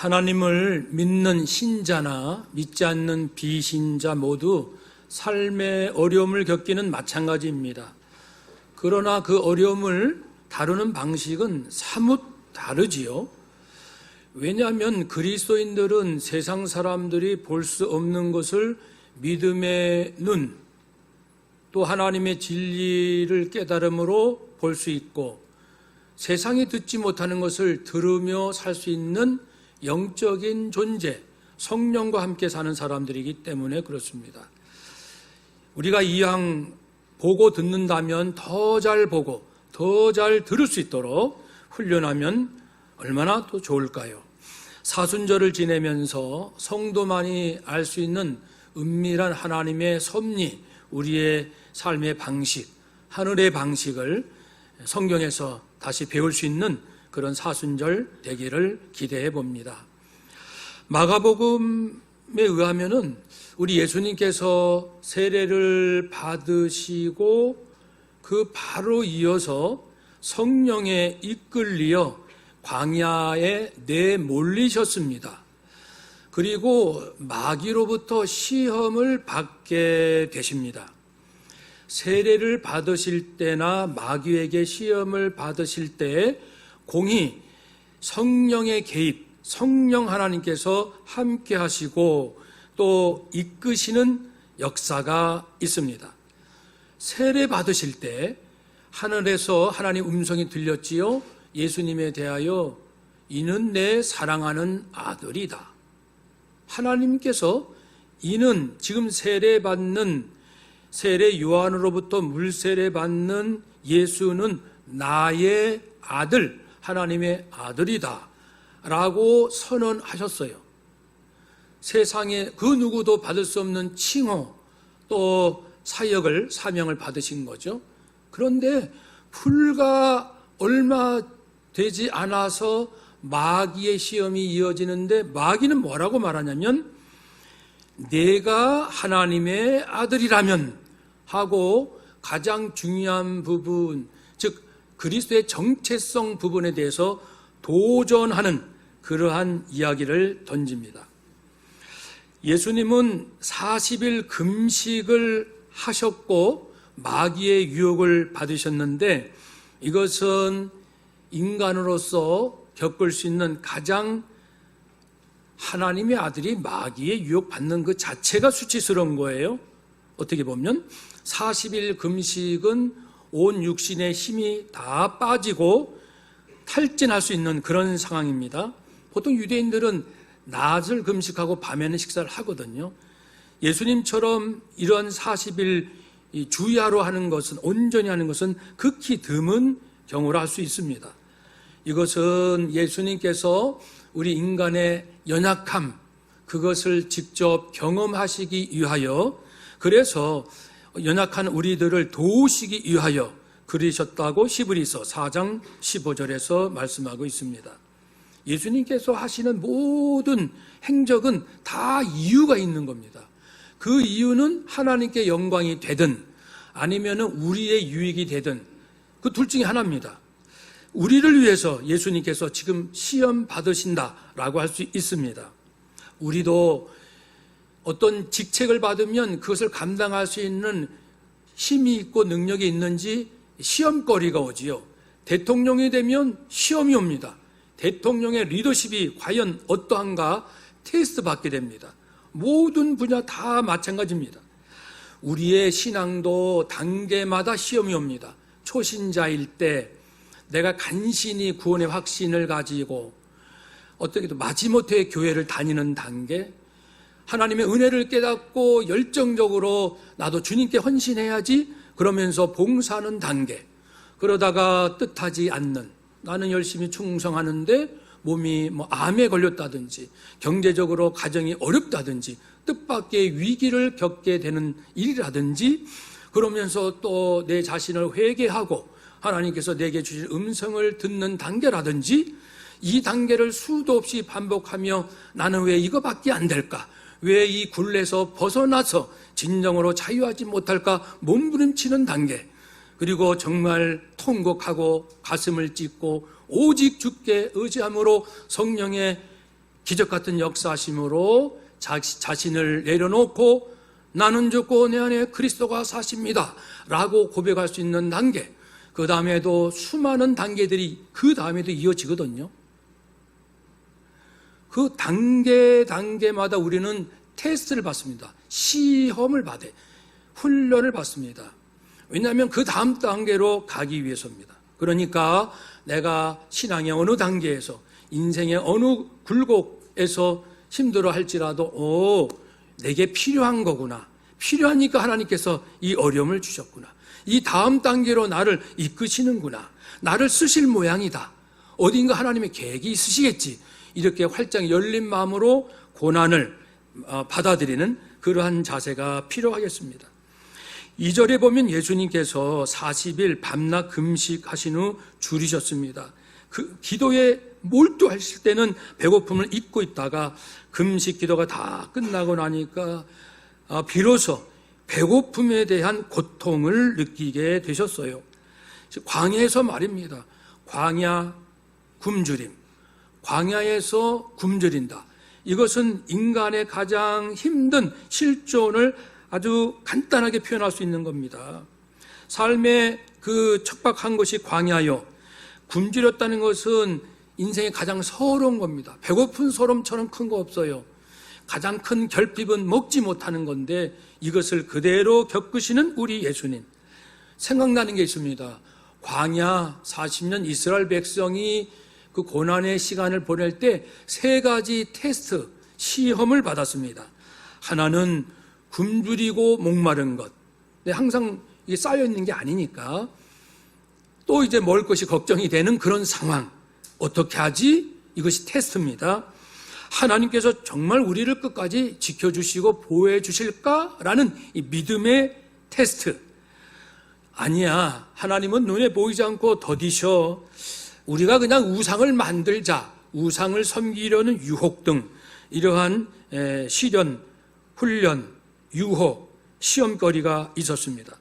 하나님을 믿는 신자나 믿지 않는 비신자 모두 삶의 어려움을 겪기는 마찬가지입니다. 그러나 그 어려움을 다루는 방식은 사뭇 다르지요. 왜냐하면 그리스도인들은 세상 사람들이 볼 수 없는 것을 믿음의 눈, 또 하나님의 진리를 깨달음으로 볼 수 있고, 세상이 듣지 못하는 것을 들으며 살 수 있는 영적인 존재, 성령과 함께 사는 사람들이기 때문에 그렇습니다. 우리가 이왕 보고 듣는다면 더 잘 보고 더 잘 들을 수 있도록 훈련하면 얼마나 더 좋을까요? 사순절을 지내면서 성도만이 알 수 있는 은밀한 하나님의 섭리, 우리의 삶의 방식, 하늘의 방식을 성경에서 다시 배울 수 있는 그런 사순절 되기를 기대해 봅니다. 마가복음에 의하면은 우리 예수님께서 세례를 받으시고 그 바로 이어서 성령에 이끌리어 광야에 내몰리셨습니다. 그리고 마귀로부터 시험을 받게 되십니다. 세례를 받으실 때나 마귀에게 시험을 받으실 때 공히 성령의 개입, 성령 하나님께서 함께 하시고 또 이끄시는 역사가 있습니다. 세례 받으실 때 하늘에서 하나님 음성이 들렸지요. 예수님에 대하여 이는 내 사랑하는 아들이다. 하나님께서 이는 지금 세례받는 세례 요한으로부터 물세례 받는 예수는 나의 아들, 하나님의 아들이다 라고 선언하셨어요. 세상에 그 누구도 받을 수 없는 칭호, 또 사역을, 사명을 받으신 거죠. 그런데 불과 얼마 되지 않아서 마귀의 시험이 이어지는데, 마귀는 뭐라고 말하냐면 내가 하나님의 아들이라면 하고 가장 중요한 부분, 즉 그리스도의 정체성 부분에 대해서 도전하는 그러한 이야기를 던집니다. 예수님은 40일 금식을 하셨고 마귀의 유혹을 받으셨는데, 이것은 인간으로서 겪을 수 있는 가장, 하나님의 아들이 마귀의 유혹받는 그 자체가 수치스러운 거예요. 어떻게 보면 40일 금식은 온 육신의 힘이 다 빠지고 탈진할 수 있는 그런 상황입니다. 보통 유대인들은 낮을 금식하고 밤에는 식사를 하거든요. 예수님처럼 이런 40일 주야로 하는 것은, 온전히 하는 것은 극히 드문 경우라 할 수 있습니다. 이것은 예수님께서 우리 인간의 연약함, 그것을 직접 경험하시기 위하여, 그래서 연약한 우리들을 도우시기 위하여 그러셨다고 히브리서 4장 15절에서 말씀하고 있습니다. 예수님께서 하시는 모든 행적은 다 이유가 있는 겁니다. 그 이유는 하나님께 영광이 되든 아니면 우리의 유익이 되든 그 둘 중에 하나입니다. 우리를 위해서 예수님께서 지금 시험 받으신다라고 할 수 있습니다. 우리도 어떤 직책을 받으면 그것을 감당할 수 있는 힘이 있고 능력이 있는지 시험거리가 오지요. 대통령이 되면 시험이 옵니다. 대통령의 리더십이 과연 어떠한가 테스트 받게 됩니다. 모든 분야 다 마찬가지입니다. 우리의 신앙도 단계마다 시험이 옵니다. 초신자일 때 내가 간신히 구원의 확신을 가지고 어떻게든 마지못해 교회를 다니는 단계, 하나님의 은혜를 깨닫고 열정적으로 나도 주님께 헌신해야지 그러면서 봉사하는 단계, 그러다가 뜻하지 않는, 나는 열심히 충성하는데 몸이 암에 걸렸다든지 경제적으로 가정이 어렵다든지 뜻밖의 위기를 겪게 되는 일이라든지, 그러면서 또 내 자신을 회개하고 하나님께서 내게 주신 음성을 듣는 단계라든지, 이 단계를 수도 없이 반복하며 나는 왜 이거밖에 안 될까? 왜 이 굴레에서 벗어나서 진정으로 자유하지 못할까? 몸부림치는 단계, 그리고 정말 통곡하고 가슴을 찢고 오직 주께 의지함으로 성령의 기적 같은 역사심으로 자신을 내려놓고 나는 죽고 내 안에 그리스도가 사십니다 라고 고백할 수 있는 단계, 그 다음에도 수많은 단계들이 그 다음에도 이어지거든요. 그 단계마다 우리는 테스트를 받습니다. 시험을 받아요. 훈련을 받습니다. 왜냐하면 그 다음 단계로 가기 위해서입니다. 그러니까 내가 신앙의 어느 단계에서, 인생의 어느 굴곡에서 힘들어 할지라도 내게 필요한 거구나, 필요하니까 하나님께서 이 어려움을 주셨구나, 이 다음 단계로 나를 이끄시는구나, 나를 쓰실 모양이다, 어딘가 하나님의 계획이 있으시겠지, 이렇게 활짝 열린 마음으로 고난을 받아들이는 그러한 자세가 필요하겠습니다. 2절에 보면 예수님께서 40일 밤낮 금식하신 후 줄이셨습니다. 그 기도에 몰두하실 때는 배고픔을 잊고 있다가 금식 기도가 다 끝나고 나니까 비로소 배고픔에 대한 고통을 느끼게 되셨어요. 광야에서 말입니다. 광야 굶주림, 광야에서 굶주린다. 이것은 인간의 가장 힘든 실존을 아주 간단하게 표현할 수 있는 겁니다. 삶의 그 척박한 것이 광야요, 굶주렸다는 것은 인생의 가장 서러운 겁니다. 배고픈 서름처럼 큰 거 없어요. 가장 큰 결핍은 먹지 못하는 건데 이것을 그대로 겪으시는 우리 예수님. 생각나는 게 있습니다. 광야 40년 이스라엘 백성이 그 고난의 시간을 보낼 때 3가지 테스트, 시험을 받았습니다. 하나는 굶주리고 목마른 것. 근데 항상 이게 쌓여있는 게 아니니까 또 이제 먹을 것이 걱정이 되는 그런 상황. 어떻게 하지? 이것이 테스트입니다. 하나님께서 정말 우리를 끝까지 지켜주시고 보호해 주실까라는 이 믿음의 테스트. 아니야, 하나님은 눈에 보이지 않고 더디셔. 우리가 그냥 우상을 만들자, 우상을 섬기려는 유혹 등 이러한 시련, 훈련, 유혹, 시험거리가 있었습니다.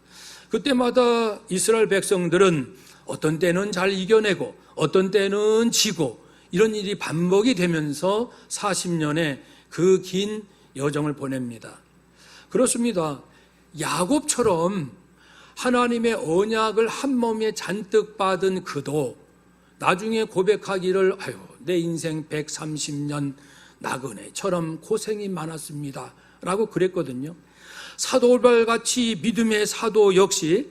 그때마다 이스라엘 백성들은 어떤 때는 잘 이겨내고 어떤 때는 지고 이런 일이 반복이 되면서 40년의 그 긴 여정을 보냅니다. 그렇습니다. 야곱처럼 하나님의 언약을 한 몸에 잔뜩 받은 그도 나중에 고백하기를 내 인생 130년 나그네처럼 고생이 많았습니다 라고 그랬거든요. 사도발같이 믿음의 사도 역시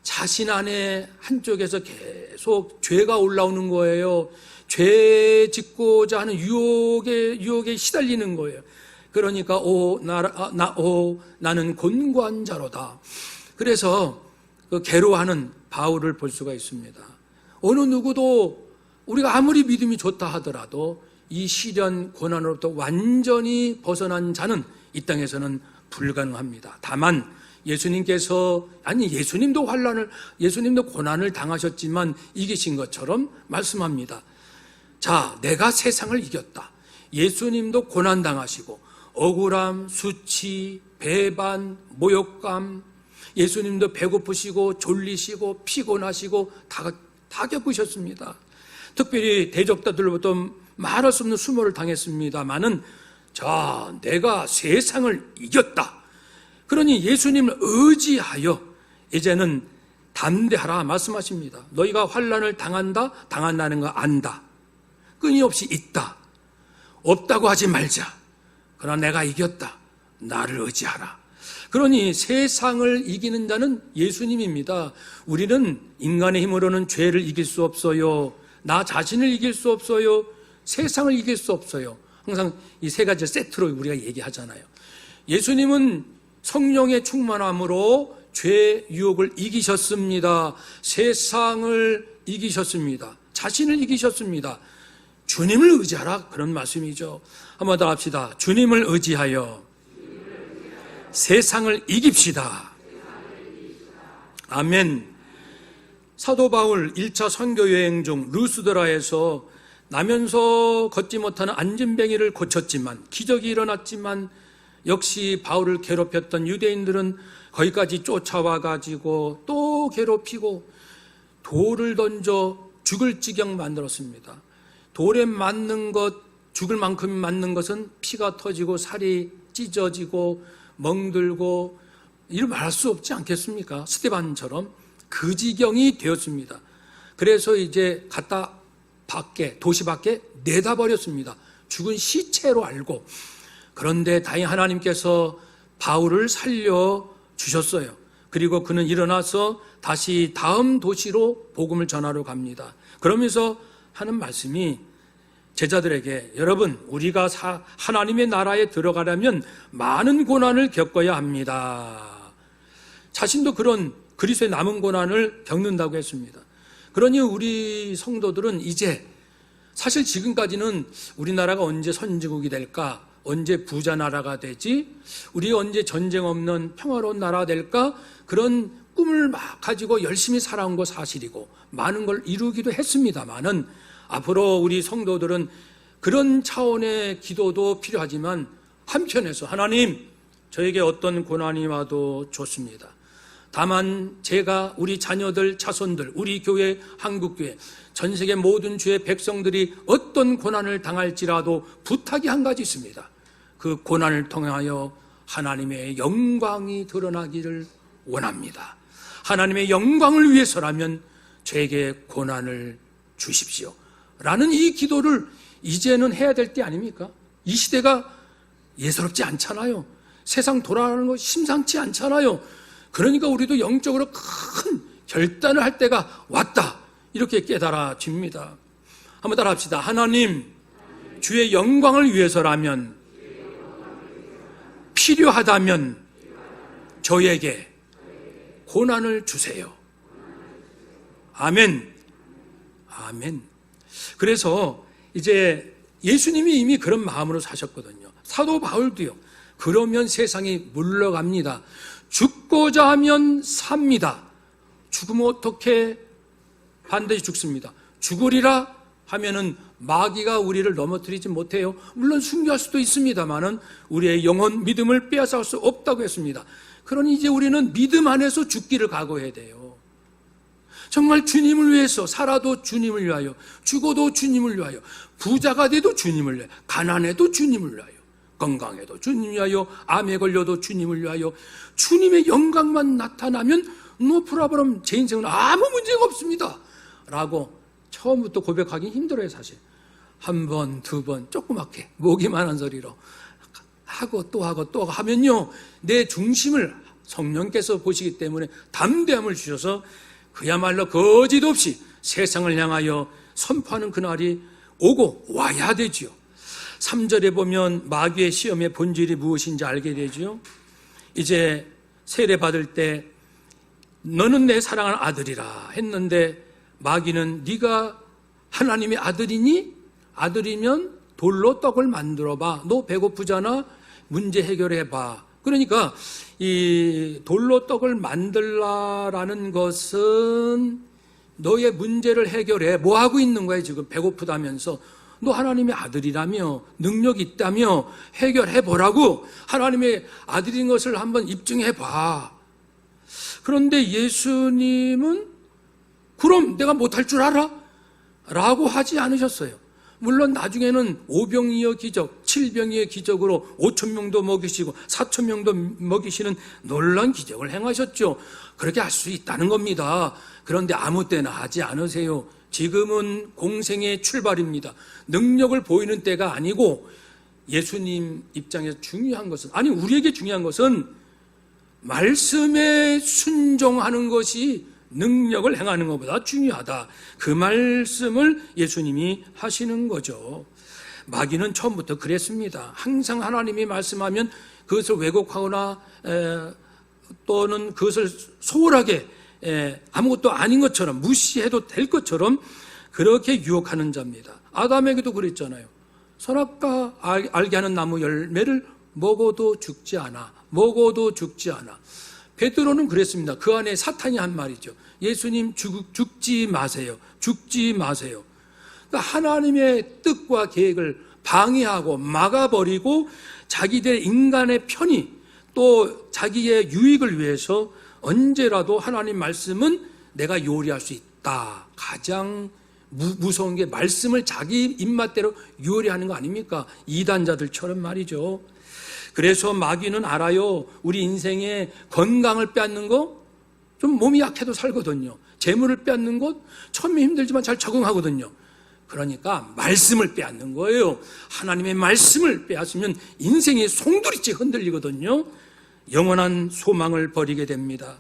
자신 안에 한쪽에서 계속 죄가 올라오는 거예요. 죄 짓고자 하는 유혹에 시달리는 거예요. 그러니까 나는 곤고한 자로다. 그래서 그 괴로워하는 바울을 볼 수가 있습니다. 어느 누구도 우리가 아무리 믿음이 좋다 하더라도 이 시련 고난으로부터 완전히 벗어난 자는 이 땅에서는 불가능합니다. 다만 예수님도 고난을 당하셨지만 이기신 것처럼 말씀합니다. 자, 내가 세상을 이겼다. 예수님도 고난 당하시고 억울함, 수치, 배반, 모욕감, 예수님도 배고프시고 졸리시고 피곤하시고 다 겪으셨습니다. 특별히 대적자들로부터 말할 수 없는 수모를 당했습니다마는 자, 내가 세상을 이겼다. 그러니 예수님을 의지하여 이제는 담대하라 말씀하십니다. 너희가 환난을 당한다는 거 안다. 끊임없이 있다. 없다고 하지 말자. 그러나 내가 이겼다. 나를 의지하라. 그러니 세상을 이기는 자는 예수님입니다. 우리는 인간의 힘으로는 죄를 이길 수 없어요. 나 자신을 이길 수 없어요. 세상을 이길 수 없어요. 항상 이 3가지 세트로 우리가 얘기하잖아요. 예수님은 성령의 충만함으로 죄 유혹을 이기셨습니다. 세상을 이기셨습니다. 자신을 이기셨습니다. 주님을 의지하라, 그런 말씀이죠. 한번 더 합시다. 주님을 의지하여 세상을 이깁시다. 아멘. 사도 바울 1차 선교 여행 중 루스드라에서 나면서 걷지 못하는 안진뱅이를 고쳤지만, 기적이 일어났지만 역시 바울을 괴롭혔던 유대인들은 거기까지 쫓아와 가지고 또 괴롭히고 돌을 던져 죽을 지경 만들었습니다. 돌에 맞는 것 죽을 만큼 맞는 것은 피가 터지고 살이 찢어지고 멍들고 이를 말할 수 없지 않겠습니까? 스데반처럼 그 지경이 되었습니다. 그래서 이제 갖다 도시 밖에 내다 버렸습니다. 죽은 시체로 알고. 그런데 다행히 하나님께서 바울을 살려주셨어요. 그리고 그는 일어나서 다시 다음 도시로 복음을 전하러 갑니다. 그러면서 하는 말씀이 제자들에게, 여러분, 우리가 하나님의 나라에 들어가려면 많은 고난을 겪어야 합니다. 자신도 그런 그리스도의 남은 고난을 겪는다고 했습니다. 그러니 우리 성도들은 이제, 사실 지금까지는 우리나라가 언제 선진국이 될까, 언제 부자 나라가 되지, 우리 언제 전쟁 없는 평화로운 나라가 될까, 그런 꿈을 막 가지고 열심히 살아온 거 사실이고 많은 걸 이루기도 했습니다만은, 앞으로 우리 성도들은 그런 차원의 기도도 필요하지만 한편에서 하나님, 저에게 어떤 고난이 와도 좋습니다. 다만 제가, 우리 자녀들, 자손들, 우리 교회, 한국교회, 전 세계 모든 주의 백성들이 어떤 고난을 당할지라도 부탁이 한 가지 있습니다. 그 고난을 통하여 하나님의 영광이 드러나기를 원합니다. 하나님의 영광을 위해서라면 저에게 고난을 주십시오 라는 이 기도를 이제는 해야 될 때 아닙니까? 이 시대가 예사롭지 않잖아요. 세상 돌아가는 거 심상치 않잖아요. 그러니까 우리도 영적으로 큰 결단을 할 때가 왔다, 이렇게 깨달아집니다. 한번 따라 합시다. 하나님, 주의 영광을 위해서라면, 필요하다면 저에게 고난을 주세요. 아멘. 아멘. 그래서 이제 예수님이 이미 그런 마음으로 사셨거든요. 사도 바울도요. 그러면 세상이 물러갑니다. 죽고자 하면 삽니다. 죽으면 어떻게? 반드시 죽습니다. 죽으리라 하면은 마귀가 우리를 넘어뜨리지 못해요. 물론 순교할 수도 있습니다만은 우리의 영혼, 믿음을 빼앗아갈 수 없다고 했습니다. 그러니 이제 우리는 믿음 안에서 죽기를 각오해야 돼요. 정말 주님을 위해서 살아도 주님을 위하여, 죽어도 주님을 위하여, 부자가 돼도 주님을 위하여, 가난해도 주님을 위하여, 건강해도 주님을 위하여, 암에 걸려도 주님을 위하여, 주님의 영광만 나타나면 no problem, 제 인생은 아무 문제가 없습니다 라고 처음부터 고백하기 힘들어요. 사실 한 번, 두 번 조그맣게 모기만한 소리로 하고 또 하고 또 하면요, 내 중심을 성령께서 보시기 때문에 담대함을 주셔서 그야말로 거짓 없이 세상을 향하여 선포하는 그날이 오고 와야 되지요. 3절에 보면 마귀의 시험의 본질이 무엇인지 알게 되지요. 이제 세례 받을 때 너는 내 사랑하는 아들이라 했는데, 마귀는 네가 하나님의 아들이니? 아들이면 돌로 떡을 만들어봐. 너 배고프잖아? 문제 해결해봐. 그러니까 이 돌로 떡을 만들라라는 것은 너의 문제를 해결해. 뭐 하고 있는 거야 지금? 배고프다면서. 너 하나님의 아들이라며, 능력이 있다며 해결해보라고. 하나님의 아들인 것을 한번 입증해봐. 그런데 예수님은 그럼 내가 못할 줄 알아? 라고 하지 않으셨어요. 물론 나중에는 오병이어 기적, 칠병이어 기적으로 5,000명도 먹이시고 4,000명도 먹이시는 놀라운 기적을 행하셨죠. 그렇게 할 수 있다는 겁니다. 그런데 아무 때나 하지 않으세요. 지금은 공생의 출발입니다. 능력을 보이는 때가 아니고, 예수님 입장에서 중요한 것은, 아니 우리에게 중요한 것은 말씀에 순종하는 것이 능력을 행하는 것보다 중요하다. 그 말씀을 예수님이 하시는 거죠. 마귀는 처음부터 그랬습니다. 항상 하나님이 말씀하면 그것을 왜곡하거나 또는 그것을 소홀하게 아무것도 아닌 것처럼, 무시해도 될 것처럼 그렇게 유혹하는 자입니다. 아담에게도 그랬잖아요. 선악과 알게 하는 나무 열매를 먹어도 죽지 않아. 먹어도 죽지 않아. 베드로는 그랬습니다. 그 안에 사탄이 한 말이죠. 예수님 죽지 마세요. 죽지 마세요. 그러니까 하나님의 뜻과 계획을 방해하고 막아버리고 자기들 인간의 편의 또 자기의 유익을 위해서 언제라도 하나님 말씀은 내가 요리할 수 있다. 가장 무서운 게 말씀을 자기 입맛대로 요리하는 거 아닙니까? 이단자들처럼 말이죠. 그래서 마귀는 알아요. 우리 인생에 건강을 빼앗는 거 좀 몸이 약해도 살거든요. 재물을 빼앗는 것 처음에 힘들지만 잘 적응하거든요. 그러니까 말씀을 빼앗는 거예요. 하나님의 말씀을 빼앗으면 인생이 송두리째 흔들리거든요. 영원한 소망을 버리게 됩니다.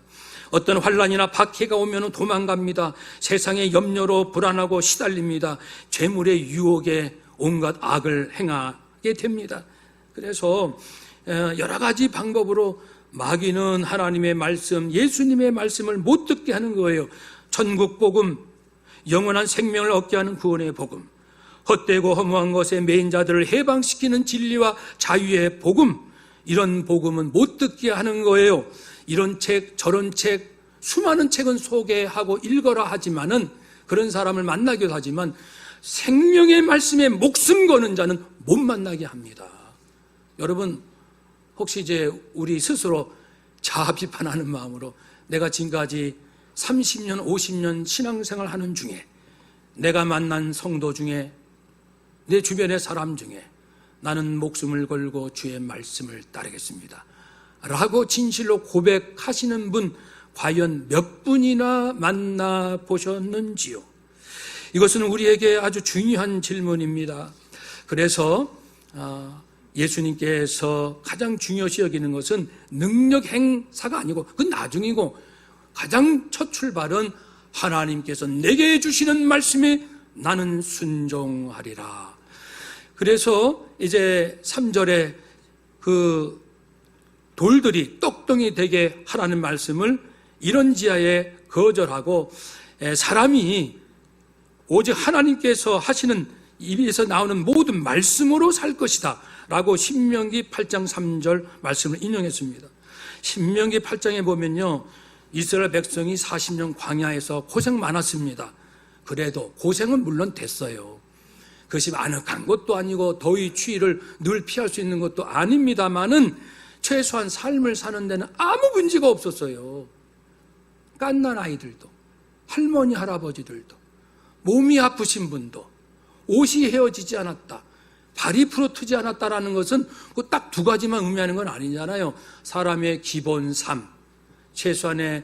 어떤 환난이나 박해가 오면 도망갑니다. 세상의 염려로 불안하고 시달립니다. 재물의 유혹에 온갖 악을 행하게 됩니다. 그래서 여러 가지 방법으로 마귀는 하나님의 말씀, 예수님의 말씀을 못 듣게 하는 거예요. 천국 복음, 영원한 생명을 얻게 하는 구원의 복음, 헛되고 허무한 것에 매인 자들을 해방시키는 진리와 자유의 복음, 이런 복음은 못 듣게 하는 거예요. 이런 책, 저런 책, 수많은 책은 소개하고 읽어라 하지만은, 그런 사람을 만나기도 하지만 생명의 말씀에 목숨 거는 자는 못 만나게 합니다. 여러분, 혹시 이제 우리 스스로 자아 비판하는 마음으로 내가 지금까지 30년, 50년 신앙생활 하는 중에, 내가 만난 성도 중에, 내 주변의 사람 중에 나는 목숨을 걸고 주의 말씀을 따르겠습니다 라고 진실로 고백하시는 분 과연 몇 분이나 만나보셨는지요? 이것은 우리에게 아주 중요한 질문입니다. 그래서 예수님께서 가장 중요시 여기는 것은 능력 행사가 아니고 그건 나중이고, 가장 첫 출발은 하나님께서 내게 주시는 말씀에 나는 순종하리라. 그래서 이제 3절에 그 돌들이 떡덩이 되게 하라는 말씀을 이런 지하에 거절하고, 사람이 오직 하나님께서 하시는 입에서 나오는 모든 말씀으로 살 것이다 라고 신명기 8장 3절 말씀을 인용했습니다. 신명기 8장에 보면요, 이스라엘 백성이 40년 광야에서 고생 많았습니다. 그래도 고생은 물론 됐어요. 그것이 아늑한 것도 아니고 더위 추위를 늘 피할 수 있는 것도 아닙니다만은 최소한 삶을 사는 데는 아무 문제가 없었어요. 갓난 아이들도, 할머니 할아버지들도, 몸이 아프신 분도, 옷이 헤어지지 않았다, 발이 부러뜨지 않았다라는 것은 그 딱 두 가지만 의미하는 건 아니잖아요. 사람의 기본 삶, 최소한의,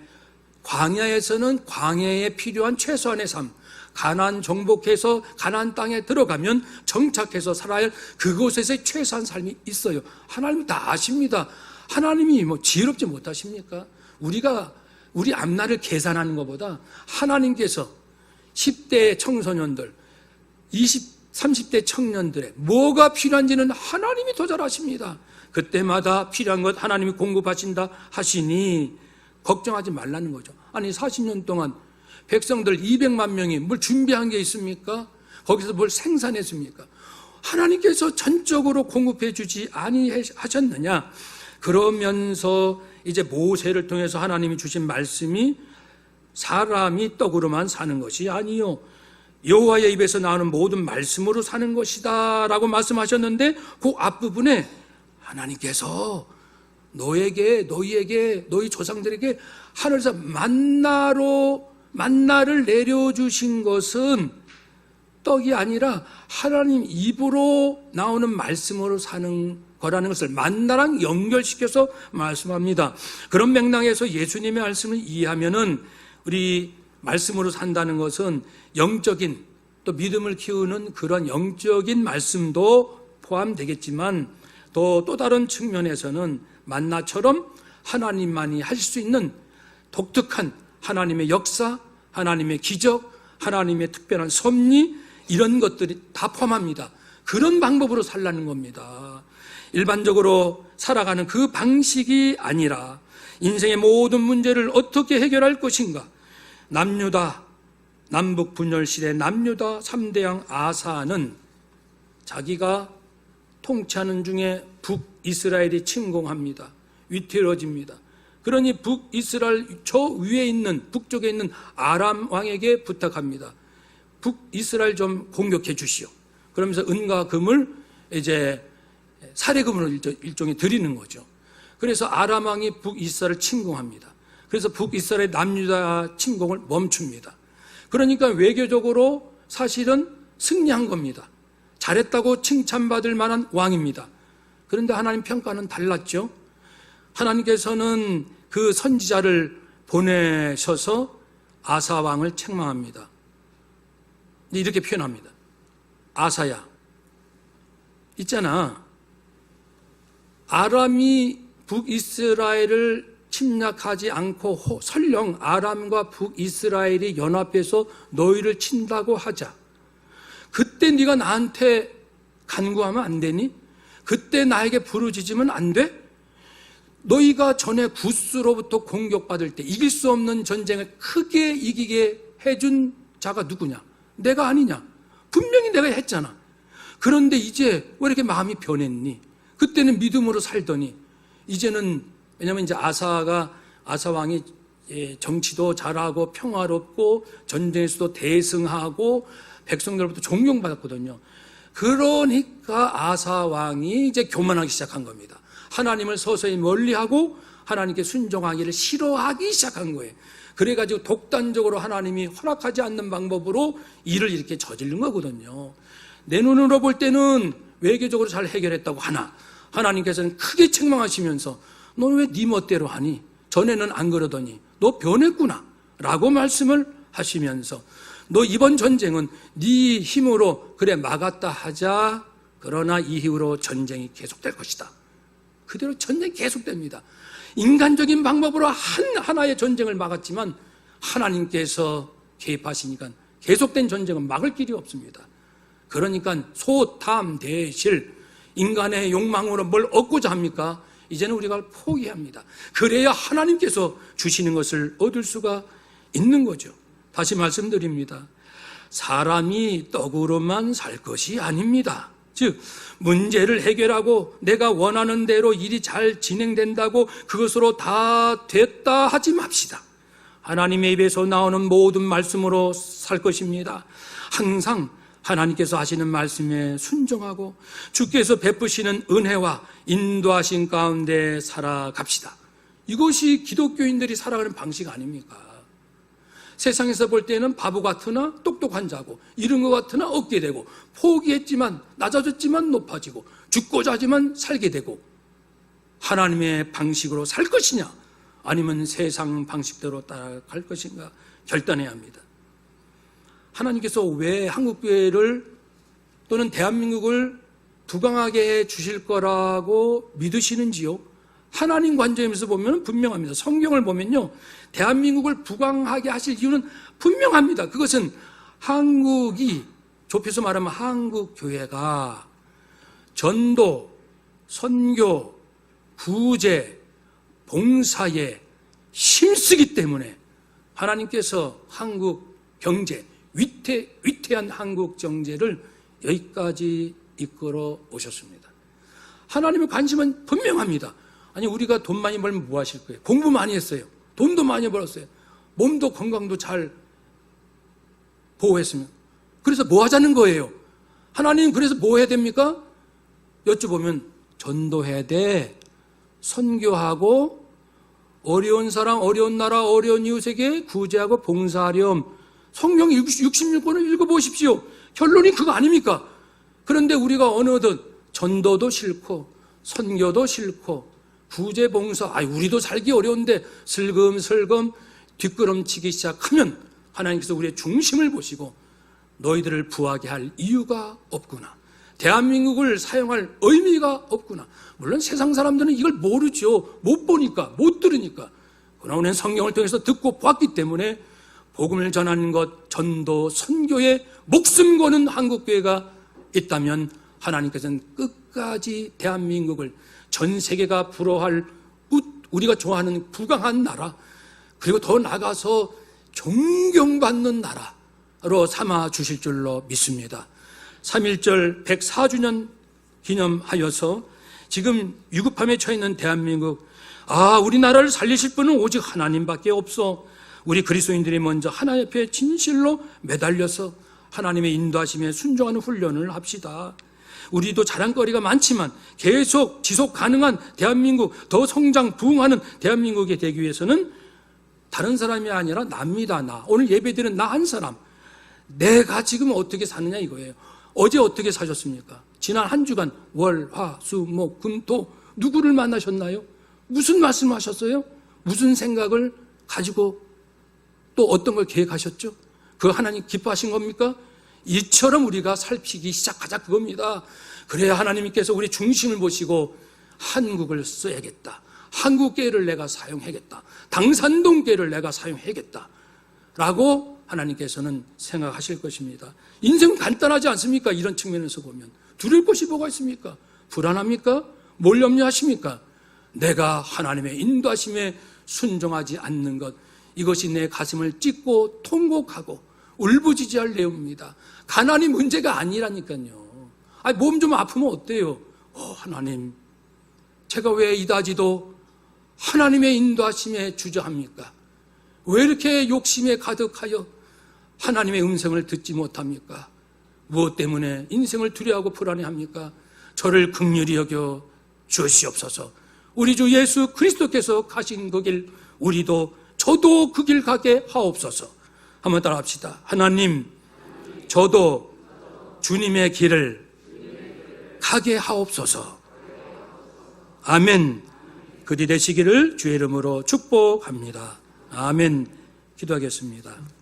광야에서는 광야에 필요한 최소한의 삶, 가나안 정복해서 가나안 땅에 들어가면 정착해서 살아야 할 그곳에서의 최소한 삶이 있어요. 하나님 다 아십니다. 하나님이 뭐 지혜롭지 못하십니까? 우리가 우리 앞날을 계산하는 것보다 하나님께서 10대 청소년들, 30대 청년들의 뭐가 필요한지는 하나님이 더 잘 아십니다. 그때마다 필요한 것 하나님이 공급하신다 하시니 걱정하지 말라는 거죠. 아니 40년 동안 백성들 200만 명이 뭘 준비한 게 있습니까? 거기서 뭘 생산했습니까? 하나님께서 전적으로 공급해 주지 아니하셨느냐? 그러면서 이제 모세를 통해서 하나님이 주신 말씀이 사람이 떡으로만 사는 것이 아니요, 여호와의 입에서 나오는 모든 말씀으로 사는 것이다 라고 말씀하셨는데, 그 앞부분에 하나님께서 너희에게, 너희 조상들에게 하늘에서 만나를 내려주신 것은 떡이 아니라 하나님 입으로 나오는 말씀으로 사는 거라는 것을 만나랑 연결시켜서 말씀합니다. 그런 맥락에서 예수님의 말씀을 이해하면은 우리 말씀으로 산다는 것은 영적인, 또 믿음을 키우는 그런 영적인 말씀도 포함되겠지만, 또 다른 측면에서는 만나처럼 하나님만이 할 수 있는 독특한 하나님의 역사, 하나님의 기적, 하나님의 특별한 섭리, 이런 것들이 다 포함합니다. 그런 방법으로 살라는 겁니다. 일반적으로 살아가는 그 방식이 아니라 인생의 모든 문제를 어떻게 해결할 것인가, 남유다, 남북 분열 시대 남유다 3대왕 아사는 자기가 통치하는 중에 북이스라엘이 침공합니다. 위태로워집니다. 그러니 북이스라엘 저 위에 있는, 북쪽에 있는 아람 왕에게 부탁합니다. 북이스라엘 좀 공격해 주시오. 그러면서 은과 금을 이제 사례금으로 일종의 드리는 거죠. 그래서 아람 왕이 북이스라엘을 침공합니다. 그래서 북이스라엘 남유다 침공을 멈춥니다. 그러니까 외교적으로 사실은 승리한 겁니다. 잘했다고 칭찬받을 만한 왕입니다. 그런데 하나님 평가는 달랐죠. 하나님께서는 그 선지자를 보내셔서 아사 왕을 책망합니다. 이렇게 표현합니다. 아사야, 있잖아. 아람이 북이스라엘을 침략하지 않고 설령 아람과 북이스라엘이 연합해서 너희를 친다고 하자. 그때 네가 나한테 간구하면 안 되니? 그때 나에게 부르짖으면 안 돼? 너희가 전에 구스로부터 공격받을 때 이길 수 없는 전쟁을 크게 이기게 해준 자가 누구냐? 내가 아니냐? 분명히 내가 했잖아. 그런데 이제 왜 이렇게 마음이 변했니? 그때는 믿음으로 살더니 이제는, 왜냐하면 이제 아사 왕이 정치도 잘하고 평화롭고 전쟁에서도 대승하고 백성들로부터 존경받았거든요. 그러니까 아사 왕이 이제 교만하기 시작한 겁니다. 하나님을 서서히 멀리하고 하나님께 순종하기를 싫어하기 시작한 거예요. 그래가지고 독단적으로 하나님이 허락하지 않는 방법으로 일을 이렇게 저지른 거거든요. 내 눈으로 볼 때는 외교적으로 잘 해결했다고 하나, 하나님께서는 크게 책망하시면서 넌 왜 네 멋대로 하니? 전에는 안 그러더니 너 변했구나 라고 말씀을 하시면서 너 이번 전쟁은 네 힘으로 그래 막았다 하자. 그러나 이후로 전쟁이 계속될 것이다. 그대로 전쟁이 계속됩니다. 인간적인 방법으로 하나의 전쟁을 막았지만 하나님께서 개입하시니까 계속된 전쟁은 막을 길이 없습니다. 그러니까 소탐대실, 인간의 욕망으로 뭘 얻고자 합니까? 이제는 우리가 포기합니다. 그래야 하나님께서 주시는 것을 얻을 수가 있는 거죠. 다시 말씀드립니다. 사람이 떡으로만 살 것이 아닙니다. 즉 문제를 해결하고 내가 원하는 대로 일이 잘 진행된다고 그것으로 다 됐다 하지 맙시다. 하나님의 입에서 나오는 모든 말씀으로 살 것입니다. 항상 하나님께서 하시는 말씀에 순종하고 주께서 베푸시는 은혜와 인도하신 가운데 살아갑시다. 이것이 기독교인들이 살아가는 방식 아닙니까? 세상에서 볼 때는 바보 같으나 똑똑한 자고 이런 것 같으나 얻게 되고 포기했지만 낮아졌지만 높아지고 죽고자 하지만 살게 되고, 하나님의 방식으로 살 것이냐 아니면 세상 방식대로 따라갈 것인가 결단해야 합니다. 하나님께서 왜 한국교회를 또는 대한민국을 부강하게 해 주실 거라고 믿으시는지요? 하나님 관점에서 보면 분명합니다. 성경을 보면요, 대한민국을 부강하게 하실 이유는 분명합니다. 그것은 한국이, 좁혀서 말하면 한국교회가 전도, 선교, 구제, 봉사에 힘쓰기 때문에 하나님께서 한국 경제, 위태한 한국 경제를 여기까지 이끌어 오셨습니다. 하나님의 관심은 분명합니다. 아니, 우리가 돈 많이 벌면 뭐 하실 거예요? 공부 많이 했어요. 돈도 많이 벌었어요. 몸도 건강도 잘 보호했으면. 그래서 뭐 하자는 거예요? 하나님 그래서 뭐 해야 됩니까? 여쭤보면 전도해야 돼. 선교하고 어려운 사람, 어려운 나라, 어려운 이웃에게 구제하고 봉사하렴. 성경 66권을 읽어보십시오. 결론이 그거 아닙니까? 그런데 우리가 어느덧 전도도 싫고 선교도 싫고 구제 봉사, 우리도 살기 어려운데 슬금슬금 뒷걸음치기 시작하면 하나님께서 우리의 중심을 보시고 너희들을 부하게 할 이유가 없구나, 대한민국을 사용할 의미가 없구나. 물론 세상 사람들은 이걸 모르죠. 못 보니까, 못 들으니까. 그러나 우리는 성경을 통해서 듣고 봤기 때문에 복음을 전하는 것, 전도, 선교에 목숨 거는 한국교회가 있다면 하나님께서는 끝까지 대한민국을 전 세계가 부러워할 우리가 좋아하는 부강한 나라, 그리고 더 나아가서 존경받는 나라로 삼아 주실 줄로 믿습니다. 3.1절 104주년 기념하여서 지금 위급함에 처해 있는 대한민국, 우리나라를 살리실 분은 오직 하나님밖에 없어. 우리 그리스도인들이 먼저 하나님 앞에 진실로 매달려서 하나님의 인도하심에 순종하는 훈련을 합시다. 우리도 자랑거리가 많지만 계속 지속 가능한 대한민국, 더 성장 부흥하는 대한민국이 되기 위해서는 다른 사람이 아니라 나입니다. 나. 오늘 예배드리는 나 한 사람, 내가 지금 어떻게 사느냐 이거예요. 어제 어떻게 사셨습니까? 지난 한 주간 월, 화, 수, 목, 금, 토 누구를 만나셨나요? 무슨 말씀하셨어요? 무슨 생각을 가지고 또 어떤 걸 계획하셨죠? 그 하나님 기뻐하신 겁니까? 이처럼 우리가 살피기 시작하자 그겁니다. 그래야 하나님께서 우리 중심을 보시고 한국을 써야겠다. 한국계를 내가 사용하겠다. 당산동계를 내가 사용하겠다. 라고 하나님께서는 생각하실 것입니다. 인생 간단하지 않습니까? 이런 측면에서 보면. 두려울 것이 뭐가 있습니까? 불안합니까? 뭘 염려하십니까? 내가 하나님의 인도하심에 순종하지 않는 것, 이것이 내 가슴을 찢고 통곡하고 울부짖어할 내용입니다. 가난이 문제가 아니라니까요. 몸 좀 아프면 어때요? 하나님, 제가 왜 이다지도 하나님의 인도하심에 주저합니까? 왜 이렇게 욕심에 가득하여 하나님의 음성을 듣지 못합니까? 무엇 때문에 인생을 두려워하고 불안해합니까? 저를 긍휼히 여겨 주시옵소서. 우리 주 예수 그리스도께서 가신 그 길, 저도 그 길 가게 하옵소서. 한번 따라 합시다. 하나님, 저도 주님의 길을 가게 하옵소서. 아멘. 그리 되시기를 주의 이름으로 축복합니다. 아멘. 기도하겠습니다.